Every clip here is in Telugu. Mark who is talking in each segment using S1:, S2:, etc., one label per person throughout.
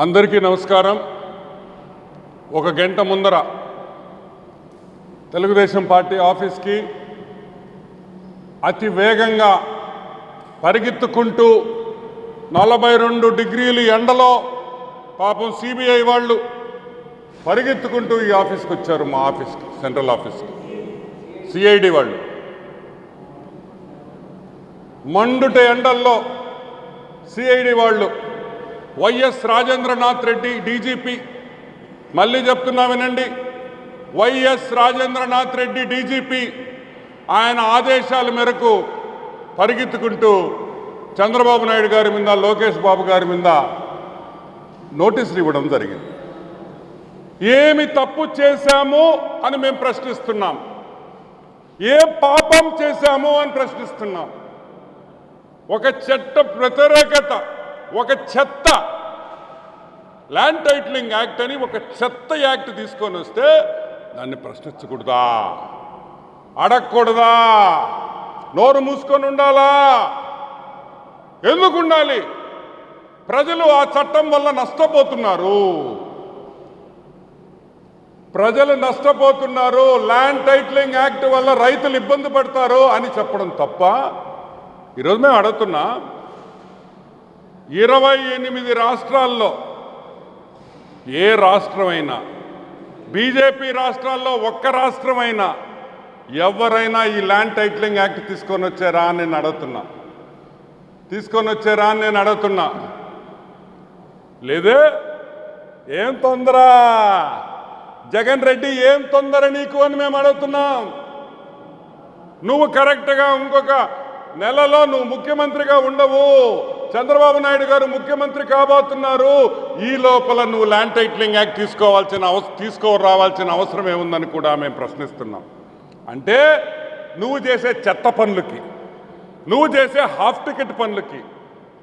S1: అందరికీ నమస్కారం. ఒక గంట ముందర తెలుగుదేశం పార్టీ ఆఫీస్కి అతి వేగంగా పరిగెత్తుకుంటూ 42 డిగ్రీలు ఎండలో పాపం సిబిఐ వాళ్ళు పరిగెత్తుకుంటూ ఈ ఆఫీస్కి వచ్చారు. మా ఆఫీస్కి, సెంట్రల్ ఆఫీస్కి సిఐడి వాళ్ళు మండుట ఎండల్లో సిఐడి వాళ్ళు వైఎస్ రాజేంద్రనాథ్ రెడ్డి డీజీపీ, మళ్ళీ చెప్తున్నా వినండి, వైఎస్ రాజేంద్రనాథ్ రెడ్డి డీజీపీ ఆయన ఆదేశాల మేరకు పరిగెత్తుకుంటూ చంద్రబాబు నాయుడు గారి మీద, లోకేష్ బాబు గారి మీద నోటీసులు ఇవ్వడం జరిగింది. ఏమి తప్పు చేశాము అని మేము ప్రశ్నిస్తున్నాం, ఏ పాపం చేశాము అని ప్రశ్నిస్తున్నాం. ఒక చట్ట వ్యతిరేకత, ఒక చెత్త ల్యాండ్ టైటిలింగ్ యాక్ట్ అని ఒక చెత్త యాక్ట్ తీసుకొని వస్తే దాన్ని ప్రశ్నించకూడదా, అడగకూడదా, నోరు మూసుకొని ఉండాలా? ఎందుకు ఉండాలి? ప్రజలు ఆ చట్టం వల్ల నష్టపోతున్నారు, ప్రజలు నష్టపోతున్నారు, ల్యాండ్ టైటిలింగ్ యాక్ట్ వల్ల రైతులు ఇబ్బంది పడతారు అని చెప్పడం తప్ప. ఈరోజు మేము అడుగుతున్నా, 28 రాష్ట్రాల్లో ఏ రాష్ట్రమైనా, బీజేపీ రాష్ట్రాల్లో ఒక్క రాష్ట్రమైనా ఎవరైనా ఈ ల్యాండ్ టైటిలింగ్ యాక్ట్ తీసుకొని వచ్చారా అని నేను అడుగుతున్నా, తీసుకొని వచ్చారా అని నేను అడుగుతున్నా. లేదే, ఏం తొందర జగన్ రెడ్డి, ఏం తొందర నీకు అని మేము అడుగుతున్నాం. నువ్వు కరెక్ట్గా ఇంకొక నెలలో నువ్వు ముఖ్యమంత్రిగా ఉండవు, చంద్రబాబు నాయుడు గారు ముఖ్యమంత్రి కాబోతున్నారు. ఈ లోపల నువ్వు ల్యాండ్ టైటిలింగ్ యాక్ట్ తీసుకురావాల్సిన అవసరం ఏముందని కూడా మేము ప్రశ్నిస్తున్నాం. అంటే నువ్వు చేసే చెత్త పనులకి, నువ్వు చేసే హాఫ్ టికెట్ పనులకి,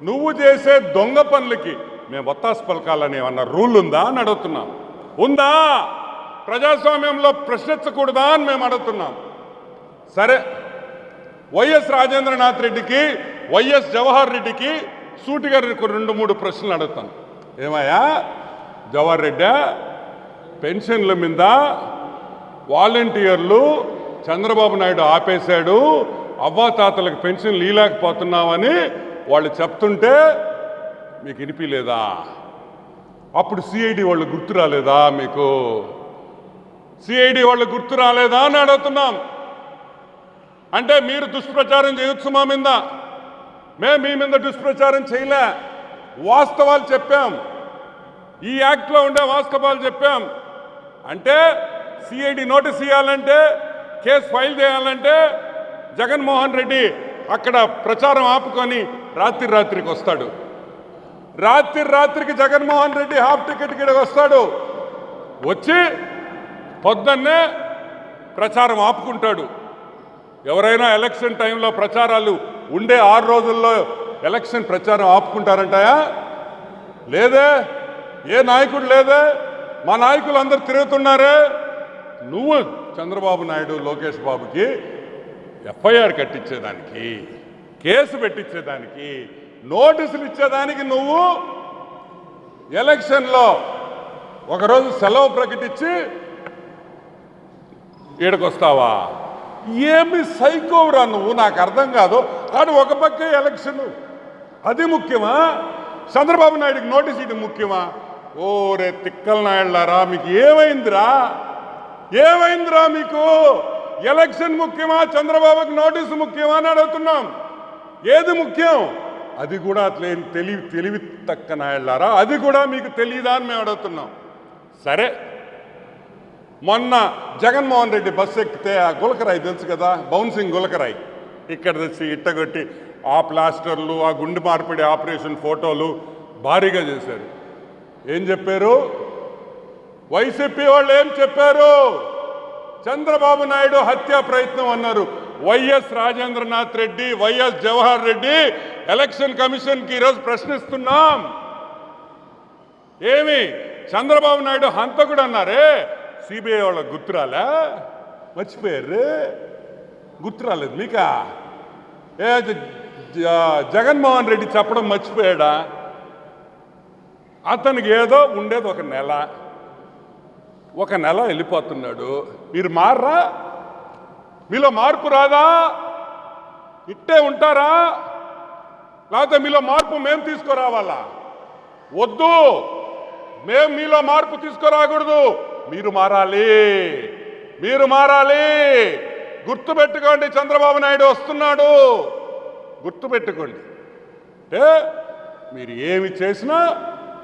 S1: నువ్వు చేసే దొంగ పనులకి మేము ఒత్తాసు పలకాలని ఏమన్నా రూల్ ఉందా అని అడుగుతున్నాం. ఉందా? ప్రజాస్వామ్యంలో ప్రశ్నించకూడదా అని మేము అడుగుతున్నాం. సరే, వైఎస్ రాజేంద్రనాథ్ రెడ్డికి, వైఎస్ జవహర్ రెడ్డికి సూటిగా 2-3 ప్రశ్నలు అడుగుతాను. ఏమయ్యా జవహర్ రెడ్డి, పెన్షన్ల మీద వాలంటీర్లు చంద్రబాబు నాయుడు ఆపేశాడు, అవ్వాతాతలకు పెన్షన్లు ఇవ్వలేకపోతున్నామని వాళ్ళు చెప్తుంటే మీకు వినిపించలేదా? అప్పుడు సిఐడి వాళ్ళు గుర్తు రాలేదా? మీకు సిఐడి వాళ్ళు గుర్తు రాలేదా అని అడుగుతున్నాం. అంటే మీరు దుష్ప్రచారం చేయొచ్చు మా మీద, మేము మీ మీద దుష్ప్రచారం చేయలే, వాస్తవాలు చెప్పాం, ఈ యాక్ట్లో ఉండే వాస్తవాలు చెప్పాం. అంటే సిఐడి నోటీస్ ఇవ్వాలంటే, కేసు ఫైల్ చేయాలంటే జగన్మోహన్ రెడ్డి అక్కడ ప్రచారం ఆపుకొని రాత్రికి వస్తాడు. రాత్రికి జగన్మోహన్ రెడ్డి హాఫ్ టికెట్ కిడకి వస్తాడు. వచ్చి పొద్దున్నే ప్రచారం ఆపుకుంటాడు. ఎవరైనా ఎలక్షన్ టైంలో ప్రచారాలు ఉండే 6 రోజుల్లో ఎలక్షన్ ప్రచారం ఆపుకుంటారంటాయా? లేదే, ఏ నాయకుడు లేదే. మా నాయకులు అందరు తిరుగుతున్నారే. నువ్వు చంద్రబాబు నాయుడు, లోకేష్ బాబుకి ఎఫ్ఐఆర్ కట్టించేదానికి, కేసు పెట్టించేదానికి, నోటీసులు ఇచ్చేదానికి నువ్వు ఎలక్షన్లో ఒకరోజు సెలవు ప్రకటించి ఈడకొస్తావా? ఏమి సైకోవరా నువ్వు? నాకు అర్థం కాదు. కానీ ఒక పక్కే ఎలక్షన్, అది ముఖ్యమా? చంద్రబాబు నాయుడికి నోటీస్ ఇది ముఖ్యమా? ఓరే తిక్కల నాయుళ్ళారా, మీకు ఏమైందిరా? ఏమైందిరా మీకు? ఎలక్షన్ ముఖ్యమా, చంద్రబాబుకి నోటీసు ముఖ్యమా అని అడుగుతున్నాం. ఏది ముఖ్యం? అది కూడా అట్లే తెలివి తక్క నాయుళ్ళారా, అది కూడా మీకు తెలియదా అని మేము అడుగుతున్నాం. సరే, మొన్న జగన్మోహన్ రెడ్డి బస్సు ఎక్కితే ఆ గులకరాయి తెలుసు కదా, బౌన్సింగ్ గులకరాయి, ఇక్కడ తెచ్చి ఇట్టగొట్టి ఆ ప్లాస్టర్లు, ఆ గుండె మార్పిడి ఆపరేషన్ ఫోటోలు భారీగా చేశారు. ఏం చెప్పారు? వైసీపీ వాళ్ళు ఏం చెప్పారు? చంద్రబాబు నాయుడు హత్యా ప్రయత్నం అన్నారు. YS Rajendranath Reddy, YS Jawahar Reddy election కమిషన్కి ఈరోజు ప్రశ్నిస్తున్నాం. ఏమి చంద్రబాబు నాయుడు హంతకుడు అన్నారే, సిబిఐ వాళ్ళకి గుర్తురాలే? మర్చిపోయారు? గుర్తురాలేదు మీకా? జగన్మోహన్ రెడ్డి చెప్పడం మర్చిపోయాడా? అతనికి ఏదో ఉండేది ఒక నెల వెళ్ళిపోతున్నాడు. మీరు మారరా? మీలో మార్పు రాదా? ఇట్టే ఉంటారా? లేకపోతే మీలో మార్పు మేము తీసుకురావాలా? వద్దు, మేము మీలో మార్పు తీసుకురాకూడదు. మీరు మారాలి. గుర్తుపెట్టుకోండి, చంద్రబాబు నాయుడు వస్తున్నాడు. గుర్తుపెట్టుకోండి. అంటే మీరు ఏమి చేసినా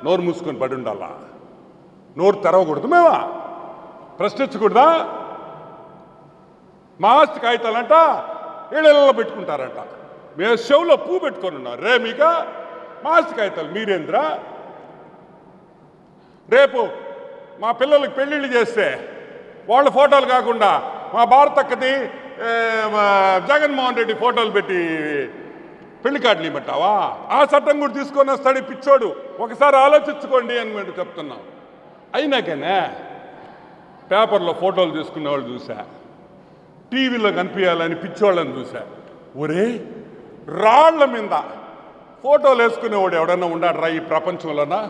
S1: నోరు మూసుకొని పడి ఉండాలా? నోరు తెరవకూడదు, మేమా ప్రశ్నించకూడదా? మా ఆస్తి కాగితాలంట ఇళ్ళల్లో పెట్టుకుంటారంట. మేము చెవులో పువ్వు పెట్టుకొని ఉన్నారు. రే మీక మా ఆస్తి కాగితాలు మీరేంద్రా? రేపు మా పిల్లలకి పెళ్ళిళ్ళు చేస్తే వాళ్ళ ఫోటోలు కాకుండా మా భారతక్కది జగన్మోహన్ రెడ్డి ఫోటోలు పెట్టి పెళ్లి కార్డులు ఇవ్వమంటావా? ఆ చట్టం కూడా తీసుకొని వస్తాడు పిచ్చోడు. ఒకసారి ఆలోచించుకోండి అని మేము చెప్తున్నాం. అయినాకనే పేపర్లో ఫోటోలు తీసుకునే వాళ్ళు చూసా, టీవీలో కనిపించాలని పిచ్చోళ్ళని చూసా. ఒరే, రాళ్ల మీద ఫోటోలు వేసుకునేవాడు ఎవడన్నా ఉన్నాడు ఈ ప్రపంచంలోనా?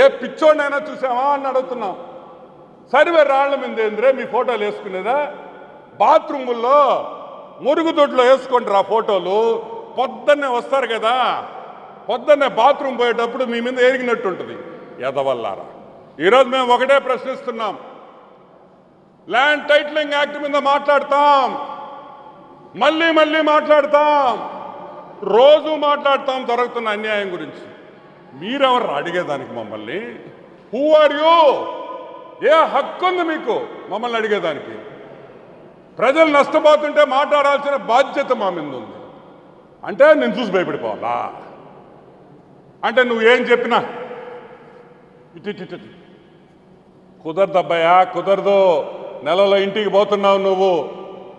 S1: ఏ పిచ్చోడినైనా చూసావా అని అడుగుతున్నాం. సరివే రాళ్ల మీద ఏంద్రే మీ ఫోటోలు వేసుకునేదా? బాత్రూముల్లో మురుగుదొడ్లో వేసుకోండి రా ఫోటోలు. పొద్దున్నే వస్తారు కదా, పొద్దున్నే బాత్రూమ్ పోయేటప్పుడు మీ మీద ఎరిగినట్టుంటుంది ఎదవల్లారా. ఈరోజు మేము ఒకటే ప్రశ్నిస్తున్నాం. ల్యాండ్ టైటిలింగ్ యాక్ట్ మీద మాట్లాడతాం, మళ్ళీ మాట్లాడతాం, రోజు మాట్లాడతాం జరుగుతున్న అన్యాయం గురించి. మీరెవరు అడిగేదానికి మమ్మల్ని? Who are you? ఏ హక్కు ఉంది మీకు మమ్మల్ని అడిగేదానికి? ప్రజలు నష్టపోతుంటే మాట్లాడాల్సిన బాధ్యత మా మీద ఉంది. అంటే నేను చూసి భయపడిపోవాలా? అంటే నువ్వేం చెప్పినా ఇటు కుదరదు అబ్బాయా, కుదరదు. నెలలో ఇంటికి పోతున్నావు నువ్వు.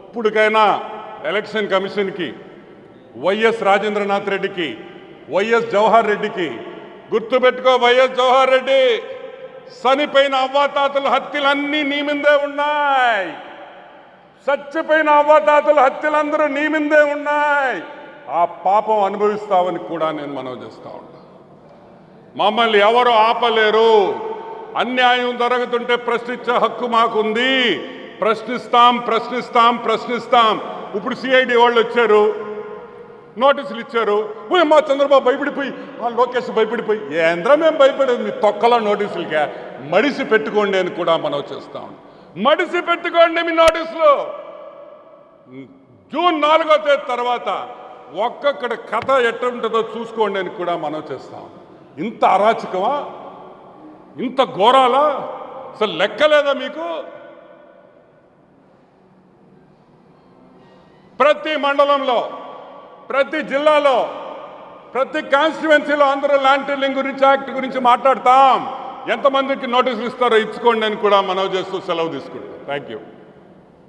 S1: ఇప్పటికైనా ఎలక్షన్ కమిషన్కి, వైఎస్ రాజేంద్రనాథ్ రెడ్డికి, వైఎస్ జవహర్ రెడ్డికి గుర్తుపెట్టుకో. వైఎస్ జవహర్ రెడ్డి చనిపోయిన అవ్వాతాతల హత్యలన్నీ నీ మీదే ఉన్నాయి. చచ్చిపోయిన అవ్వాతాతల హత్యలందరూ నీ మీదే ఉన్నాయి. ఆ పాపం అనుభవిస్తావని కూడా నేను మనవి చేస్తా ఉన్నా. మమ్మల్ని ఎవరు ఆపలేరు. అన్యాయం జరుగుతుంటే ప్రశ్నించే హక్కు మాకుంది. ప్రశ్నిస్తాం. ఇప్పుడు సిఐడి వాళ్ళు వచ్చారు, నోటీసులు ఇచ్చారు. మా చంద్రబాబు భయపడిపోయి, లోకేష్ భయపడిపోయి. ఏంద్రా మేము భయపడేది? మీ తొక్కల నోటీసులకే. మడిసి పెట్టుకోండి అని కూడా మనం చేస్తాం. మడిసి పెట్టుకోండి మీ నోటీసులు. జూన్ 4వ తేదీ తర్వాత ఒక్కొక్కటి కథ ఎట్టుంటుందో చూసుకోండి అని కూడా మనం చేస్తాం. ఇంత అరాచకమా? ఇంత ఘోరాలా? అసలు లెక్కలేదా మీకు? ప్రతి మండలంలో, ప్రతి జిల్లాలో, ప్రతి కాన్స్టిట్యువెన్సీలో అందరూ ల్యాండ్ టైటిలింగ్ గురించి, యాక్ట్ గురించి మాట్లాడతాం. ఎంతమందికి నోటీసులు ఇస్తారో ఇచ్చుకోండి అని కూడా మనవి చేస్తూ సెలవు తీసుకుంటాం. Thank you.